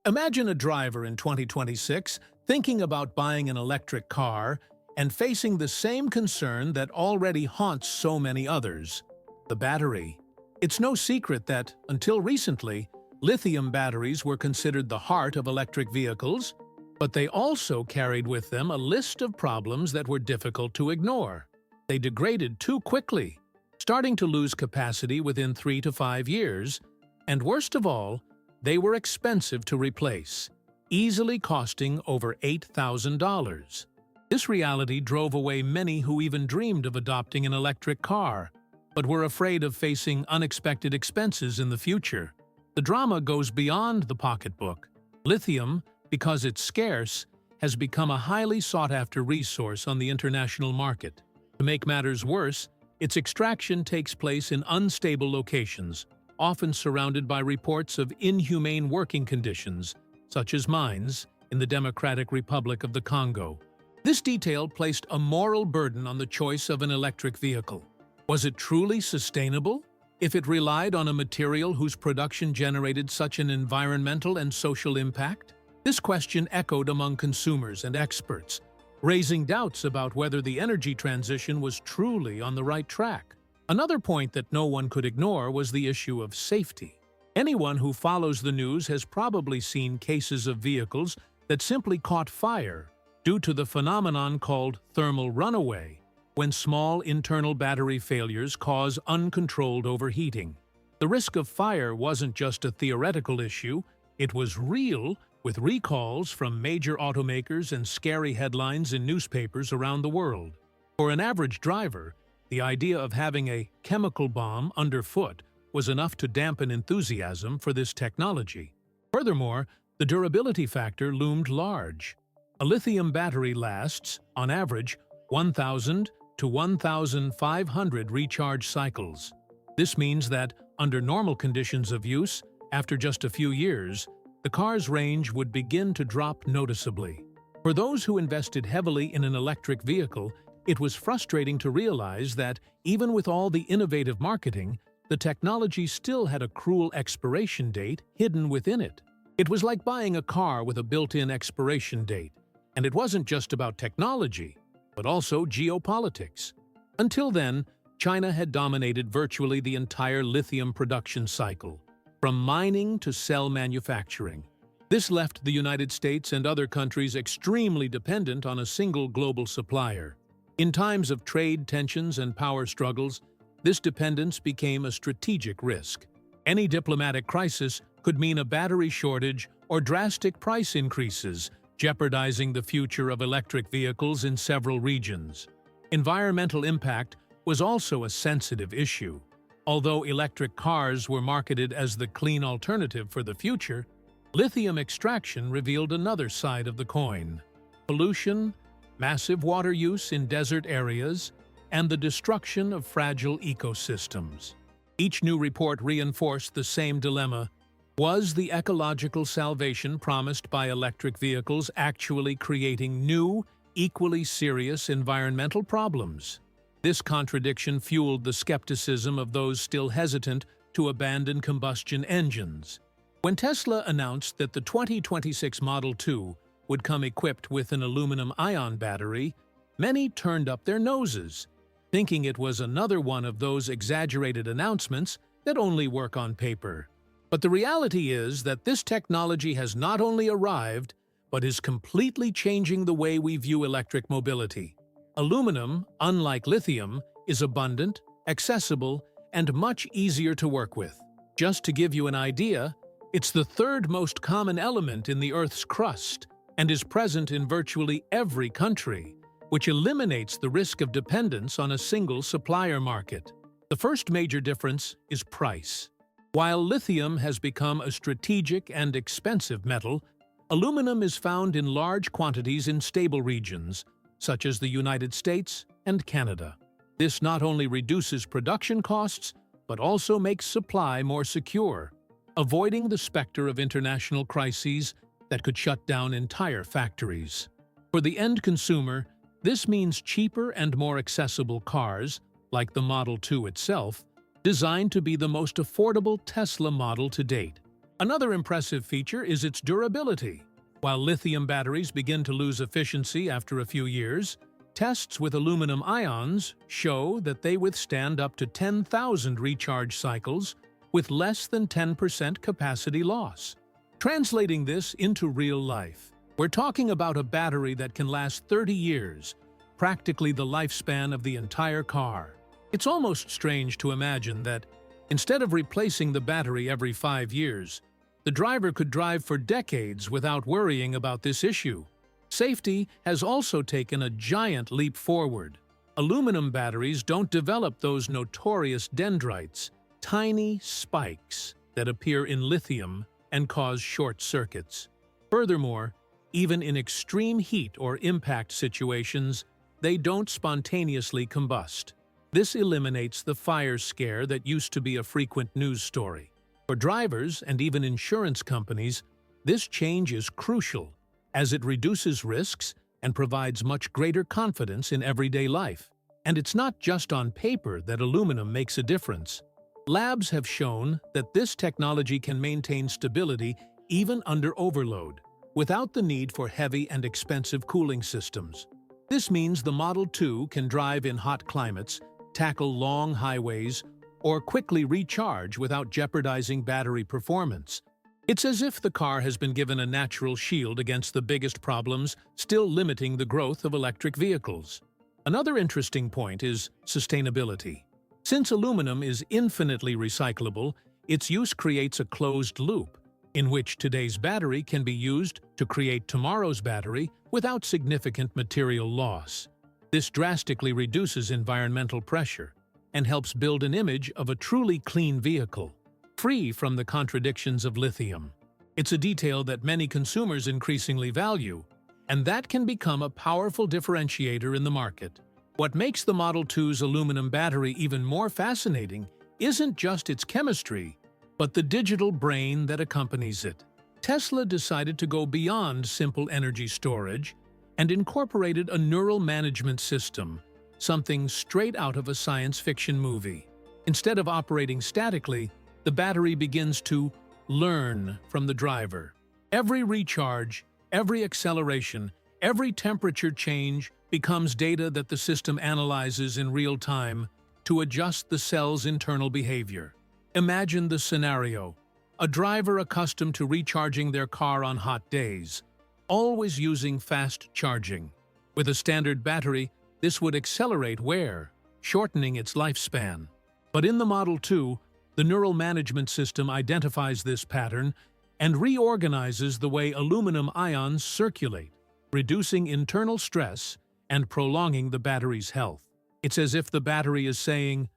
Imagine a driver in 2026 thinking about buying an electric car and facing the same concern that already haunts so many others: the battery. It's no secret that, until recently, lithium batteries were considered the heart of electric vehicles, but they also carried with them a list of problems that were difficult to ignore. They degraded too quickly, starting to lose capacity within 3 to 5 years, and worst of all, they were expensive to replace, easily costing over $8,000. This reality drove away many who even dreamed of adopting an electric car, but were afraid of facing unexpected expenses in the future. The drama goes beyond the pocketbook. Lithium, because it's scarce, has become a highly sought-after resource on the international market. To make matters worse, its extraction takes place in unstable locations, often surrounded by reports of inhumane working conditions, such as mines in the Democratic Republic of the Congo. This detail placed a moral burden on the choice of an electric vehicle. Was it truly sustainable if it relied on a material whose production generated such an environmental and social impact? This question echoed among consumers and experts, raising doubts about whether the energy transition was truly on the right track. Another point that no one could ignore was the issue of safety. Anyone who follows the news has probably seen cases of vehicles that simply caught fire due to the phenomenon called thermal runaway, when small internal battery failures cause uncontrolled overheating. The risk of fire wasn't just a theoretical issue, it was real, with recalls from major automakers and scary headlines in newspapers around the world. For an average driver, the idea of having a chemical bomb underfoot was enough to dampen enthusiasm for this technology. Furthermore, the durability factor loomed large. A lithium battery lasts, on average, 1,000 to 1,500 recharge cycles. This means that, under normal conditions of use, after just a few years, the car's range would begin to drop noticeably. For those who invested heavily in an electric vehicle, it was frustrating to realize that, even with all the innovative marketing, the technology still had a cruel expiration date hidden within it. It was like buying a car with a built-in expiration date, and it wasn't just about technology, but also geopolitics. Until then, China had dominated virtually the entire lithium production cycle, from mining to cell manufacturing. This left the United States and other countries extremely dependent on a single global supplier. In times of trade tensions and power struggles, this dependence became a strategic risk. Any diplomatic crisis could mean a battery shortage or drastic price increases, jeopardizing the future of electric vehicles in several regions. Environmental impact was also a sensitive issue. Although electric cars were marketed as the clean alternative for the future, lithium extraction revealed another side of the coin: pollution, massive water use in desert areas, and the destruction of fragile ecosystems. Each new report reinforced the same dilemma: was the ecological salvation promised by electric vehicles actually creating new, equally serious environmental problems? This contradiction fueled the skepticism of those still hesitant to abandon combustion engines. When Tesla announced that the 2026 Model 2 would come equipped with an aluminum-ion battery, many turned up their noses, thinking it was another one of those exaggerated announcements that only work on paper. But the reality is that this technology has not only arrived, but is completely changing the way we view electric mobility. Aluminum, unlike lithium, is abundant, accessible, and much easier to work with. Just to give you an idea, it's the third most common element in the Earth's crust and is present in virtually every country, which eliminates the risk of dependence on a single supplier market. The first major difference is price. While lithium has become a strategic and expensive metal, aluminum is found in large quantities in stable regions, such as the United States and Canada. This not only reduces production costs, but also makes supply more secure, avoiding the specter of international crises that could shut down entire factories. For the end consumer, this means cheaper and more accessible cars, like the Model 2 itself, designed to be the most affordable Tesla model to date. Another impressive feature is its durability. While lithium batteries begin to lose efficiency after a few years, tests with aluminum ions show that they withstand up to 10,000 recharge cycles with less than 10% capacity loss. Translating this into real life, we're talking about a battery that can last 30 years, practically the lifespan of the entire car. It's almost strange to imagine that, instead of replacing the battery every 5 years, the driver could drive for decades without worrying about this issue. Safety has also taken a giant leap forward. Aluminum batteries don't develop those notorious dendrites, tiny spikes that appear in lithium and cause short circuits. Furthermore, even in extreme heat or impact situations, they don't spontaneously combust. This eliminates the fire scare that used to be a frequent news story. For drivers and even insurance companies, this change is crucial, as it reduces risks and provides much greater confidence in everyday life. And it's not just on paper that aluminum makes a difference. Labs have shown that this technology can maintain stability even under overload, without the need for heavy and expensive cooling systems. This means the Model 2 can drive in hot climates, tackle long highways, or quickly recharge without jeopardizing battery performance. It's as if the car has been given a natural shield against the biggest problems still limiting the growth of electric vehicles. Another interesting point is sustainability. Since aluminum is infinitely recyclable, its use creates a closed loop, in which today's battery can be used to create tomorrow's battery without significant material loss. This drastically reduces environmental pressure and helps build an image of a truly clean vehicle, free from the contradictions of lithium. It's a detail that many consumers increasingly value, and that can become a powerful differentiator in the market. What makes the Model 2's aluminum battery even more fascinating isn't just its chemistry, but the digital brain that accompanies it. Tesla decided to go beyond simple energy storage and incorporated a neural management system, something straight out of a science fiction movie. Instead of operating statically, the battery begins to learn from the driver. Every recharge, every acceleration, every temperature change becomes data that the system analyzes in real time to adjust the cell's internal behavior. Imagine the scenario: a driver accustomed to recharging their car on hot days, always using fast charging. With a standard battery, this would accelerate wear, shortening its lifespan. But in the Model 2, the neural management system identifies this pattern and reorganizes the way aluminum ions circulate, reducing internal stress and prolonging the battery's health. It's as if the battery is saying,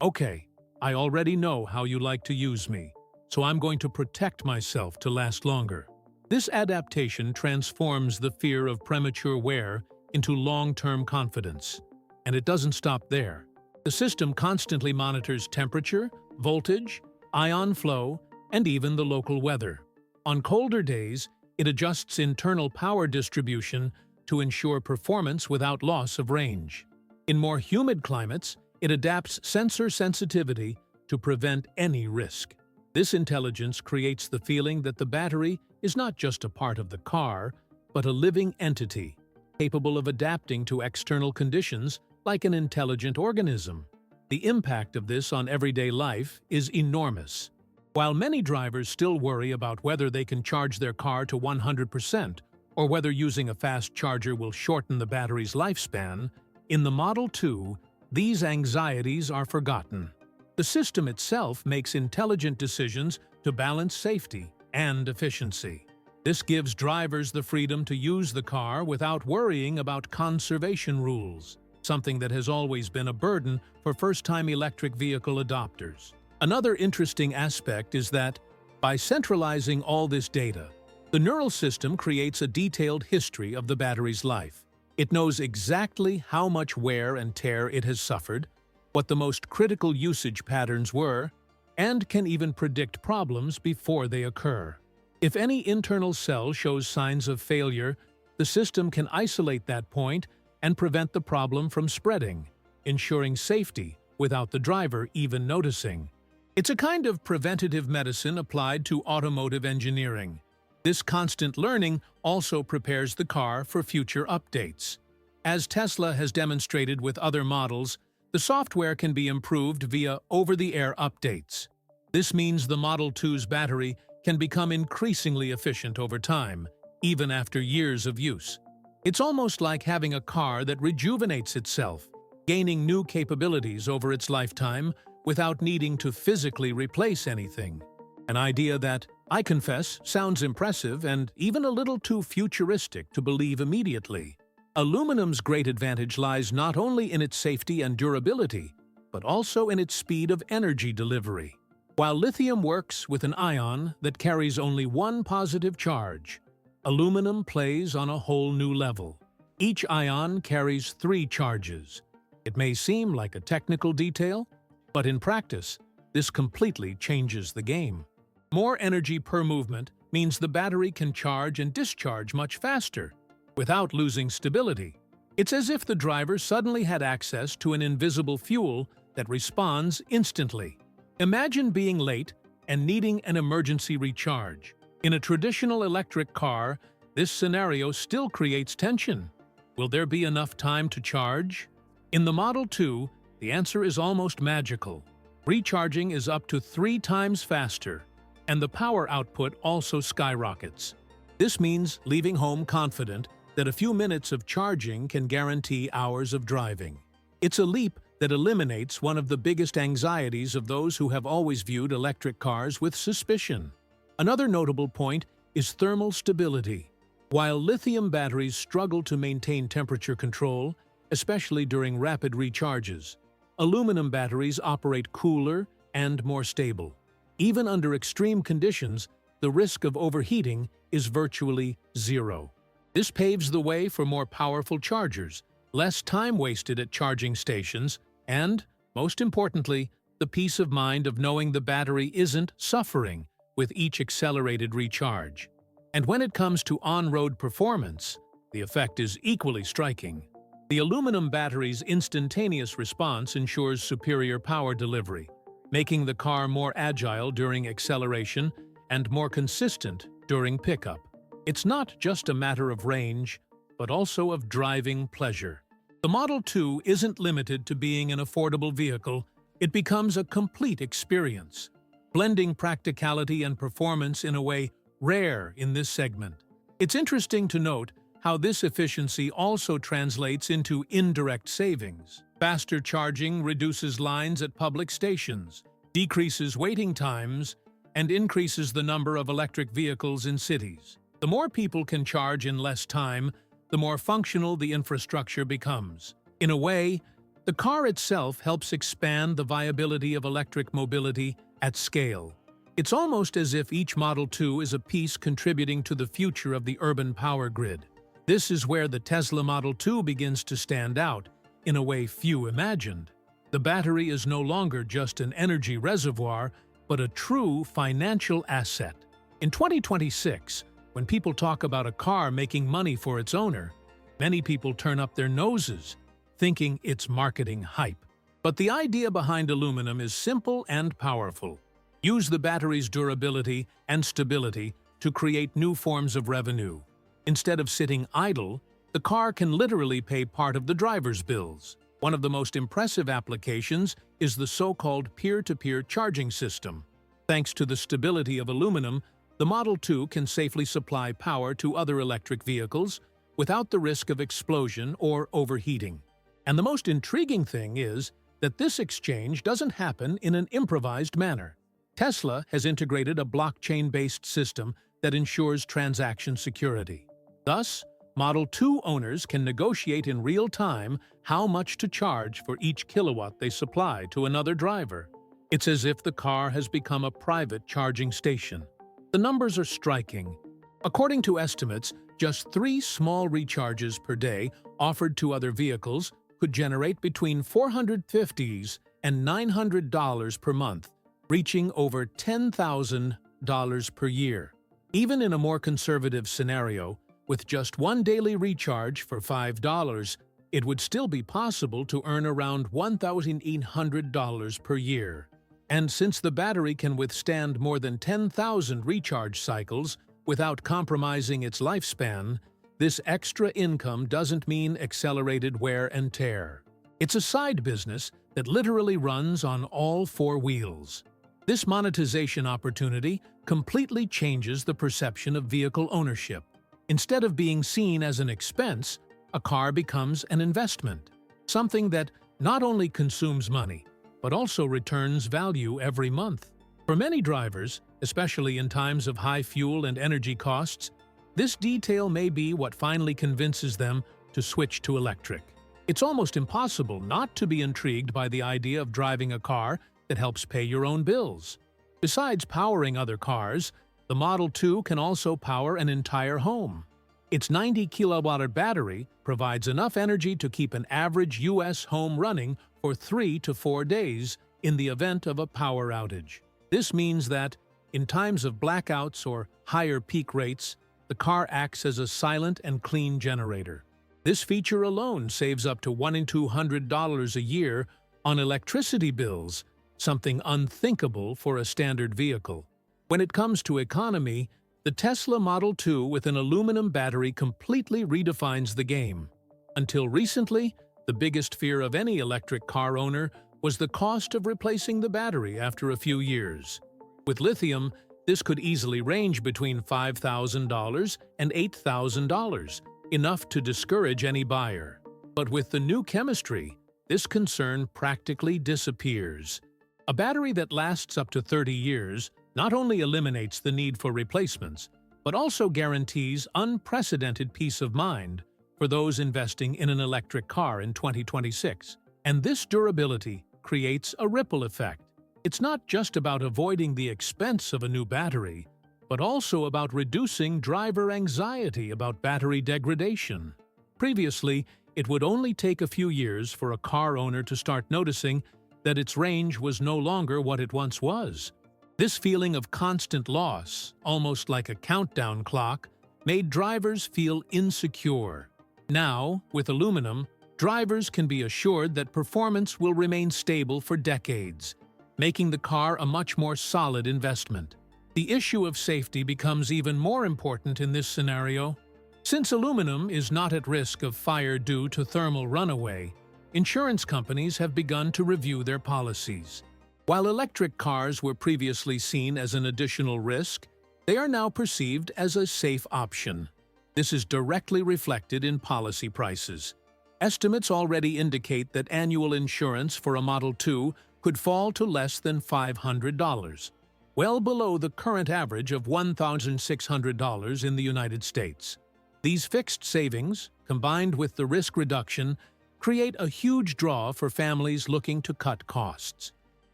"Okay, I already know how you like to use me, so I'm going to protect myself to last longer." This adaptation transforms the fear of premature wear into long-term confidence. And it doesn't stop there. The system constantly monitors temperature, voltage, ion flow, and even the local weather. On colder days, it adjusts internal power distribution to ensure performance without loss of range. In more humid climates, it adapts sensor sensitivity to prevent any risk. This intelligence creates the feeling that the battery is not just a part of the car, but a living entity, capable of adapting to external conditions like an intelligent organism. The impact of this on everyday life is enormous. While many drivers still worry about whether they can charge their car to 100% or whether using a fast charger will shorten the battery's lifespan, in the Model 2, these anxieties are forgotten. The system itself makes intelligent decisions to balance safety and efficiency. This gives drivers the freedom to use the car without worrying about conservation rules, something that has always been a burden for first-time electric vehicle adopters. Another interesting aspect is that, by centralizing all this data, the neural system creates a detailed history of the battery's life. It knows exactly how much wear and tear it has suffered, what the most critical usage patterns were, and can even predict problems before they occur. If any internal cell shows signs of failure, the system can isolate that point and prevent the problem from spreading, ensuring safety without the driver even noticing. It's a kind of preventative medicine applied to automotive engineering. This constant learning also prepares the car for future updates. As Tesla has demonstrated with other models, the software can be improved via over-the-air updates. This means the Model 2's battery can become increasingly efficient over time, even after years of use. It's almost like having a car that rejuvenates itself, gaining new capabilities over its lifetime without needing to physically replace anything. An idea that, I confess, sounds impressive and even a little too futuristic to believe immediately. Aluminum's great advantage lies not only in its safety and durability, but also in its speed of energy delivery. While lithium works with an ion that carries only one positive charge, aluminum plays on a whole new level. Each ion carries 3 charges. It may seem like a technical detail, but in practice, this completely changes the game. More energy per movement means the battery can charge and discharge much faster, without losing stability. It's as if the driver suddenly had access to an invisible fuel that responds instantly. Imagine being late and needing an emergency recharge. In a traditional electric car, this scenario still creates tension. Will there be enough time to charge? In the Model 2, the answer is almost magical. Recharging is up to 3 times faster, and the power output also skyrockets. This means leaving home confident that a few minutes of charging can guarantee hours of driving. It's a leap that eliminates one of the biggest anxieties of those who have always viewed electric cars with suspicion. Another notable point is thermal stability. While lithium batteries struggle to maintain temperature control, especially during rapid recharges, aluminum batteries operate cooler and more stable. Even under extreme conditions, the risk of overheating is virtually zero. This paves the way for more powerful chargers, less time wasted at charging stations, and, most importantly, the peace of mind of knowing the battery isn't suffering with each accelerated recharge. And when it comes to on-road performance, the effect is equally striking. The aluminum battery's instantaneous response ensures superior power delivery, making the car more agile during acceleration and more consistent during pickup. It's not just a matter of range, but also of driving pleasure. The Model 2 isn't limited to being an affordable vehicle, it becomes a complete experience, blending practicality and performance in a way rare in this segment. It's interesting to note how this efficiency also translates into indirect savings. Faster charging reduces lines at public stations, decreases waiting times, and increases the number of electric vehicles in cities. The more people can charge in less time, the more functional the infrastructure becomes. In a way, the car itself helps expand the viability of electric mobility at scale. It's almost as if each Model 2 is a piece contributing to the future of the urban power grid. This is where the Tesla Model 2 begins to stand out, in a way few imagined. The battery is no longer just an energy reservoir, but a true financial asset. In 2026, when people talk about a car making money for its owner, many people turn up their noses, thinking it's marketing hype. But the idea behind aluminum is simple and powerful. Use the battery's durability and stability to create new forms of revenue. Instead of sitting idle, the car can literally pay part of the driver's bills. One of the most impressive applications is the so-called peer-to-peer charging system. Thanks to the stability of aluminum, the Model 2 can safely supply power to other electric vehicles without the risk of explosion or overheating. And the most intriguing thing is that this exchange doesn't happen in an improvised manner. Tesla has integrated a blockchain-based system that ensures transaction security. Thus, Model 2 owners can negotiate in real time how much to charge for each kilowatt they supply to another driver. It's as if the car has become a private charging station. The numbers are striking. According to estimates, just 3 small recharges per day offered to other vehicles could generate between $450 and $900 per month, reaching over $10,000 per year. Even in a more conservative scenario, with just 1 daily recharge for $5, it would still be possible to earn around $1,800 per year. And since the battery can withstand more than 10,000 recharge cycles without compromising its lifespan, this extra income doesn't mean accelerated wear and tear. It's a side business that literally runs on all four wheels. This monetization opportunity completely changes the perception of vehicle ownership. Instead of being seen as an expense, a car becomes an investment, something that not only consumes money, but also returns value every month. For many drivers, especially in times of high fuel and energy costs, this detail may be what finally convinces them to switch to electric. It's almost impossible not to be intrigued by the idea of driving a car that helps pay your own bills. Besides powering other cars, the Model 2 can also power an entire home. Its 90 kilowatt battery provides enough energy to keep an average U.S. home running for 3 to 4 days in the event of a power outage. This means that, in times of blackouts or higher peak rates, the car acts as a silent and clean generator. This feature alone saves up to $1 in $200 a year on electricity bills, something unthinkable for a standard vehicle. When it comes to economy, the Tesla Model 2 with an aluminum battery completely redefines the game. Until recently, the biggest fear of any electric car owner was the cost of replacing the battery after a few years. With lithium, this could easily range between $5,000 and $8,000, enough to discourage any buyer. But with the new chemistry, this concern practically disappears. A battery that lasts up to 30 years not only eliminates the need for replacements, but also guarantees unprecedented peace of mind for those investing in an electric car in 2026. And this durability creates a ripple effect. It's not just about avoiding the expense of a new battery, but also about reducing driver anxiety about battery degradation. Previously, it would only take a few years for a car owner to start noticing that its range was no longer what it once was. This feeling of constant loss, almost like a countdown clock, made drivers feel insecure. Now, with aluminum, drivers can be assured that performance will remain stable for decades, making the car a much more solid investment. The issue of safety becomes even more important in this scenario. Since aluminum is not at risk of fire due to thermal runaway, insurance companies have begun to review their policies. While electric cars were previously seen as an additional risk, they are now perceived as a safe option. This is directly reflected in policy prices. Estimates already indicate that annual insurance for a Model 2 could fall to less than $500, well below the current average of $1,600 in the United States. These fixed savings, combined with the risk reduction, create a huge draw for families looking to cut costs.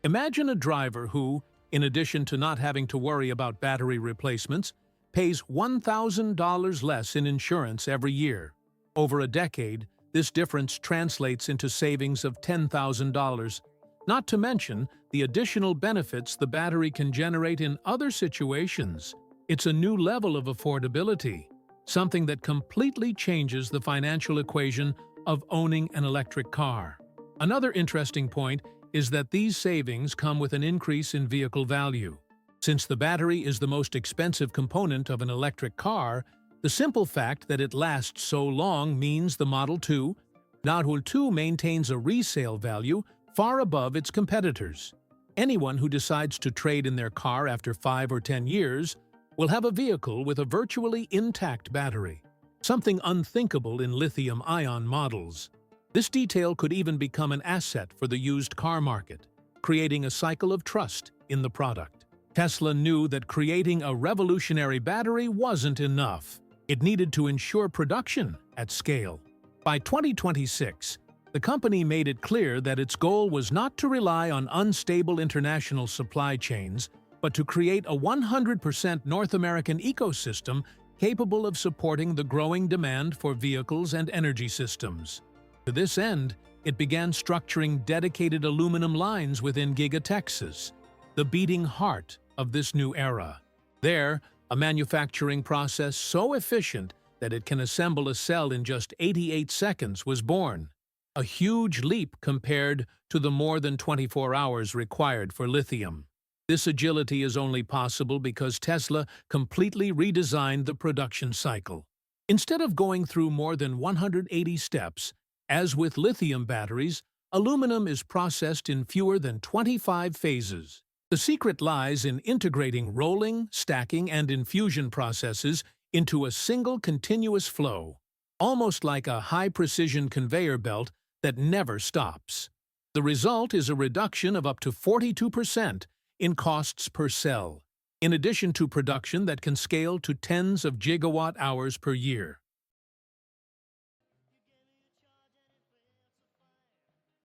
Imagine a driver who, in addition to not having to worry about battery replacements, pays $1,000 less in insurance every year. Over a decade, this difference translates into savings of $10,000, not to mention the additional benefits the battery can generate in other situations. It's a new level of affordability, something that completely changes the financial equation of owning an electric car. Another interesting point is that these savings come with an increase in vehicle value. Since the battery is the most expensive component of an electric car, the simple fact that it lasts so long means the Model 2 maintains a resale value far above its competitors. Anyone who decides to trade in their car after 5 or 10 years will have a vehicle with a virtually intact battery, something unthinkable in lithium-ion models. This detail could even become an asset for the used car market, creating a cycle of trust in the product. Tesla knew that creating a revolutionary battery wasn't enough. It needed to ensure production at scale. By 2026, the company made it clear that its goal was not to rely on unstable international supply chains, but to create a 100% North American ecosystem capable of supporting the growing demand for vehicles and energy systems. To this end, it began structuring dedicated aluminum lines within Giga, Texas, the beating heart of this new era. There, a manufacturing process so efficient that it can assemble a cell in just 88 seconds was born. a huge leap compared to the more than 24 hours required for lithium. This agility is only possible because Tesla completely redesigned the production cycle. Instead of going through more than 180 steps, as with lithium batteries, aluminum is processed in fewer than 25 phases. The secret lies in integrating rolling, stacking, and infusion processes into a single continuous flow, almost like a high-precision conveyor belt that never stops. The result is a reduction of up to 42% in costs per cell, in addition to production that can scale to tens of gigawatt hours per year.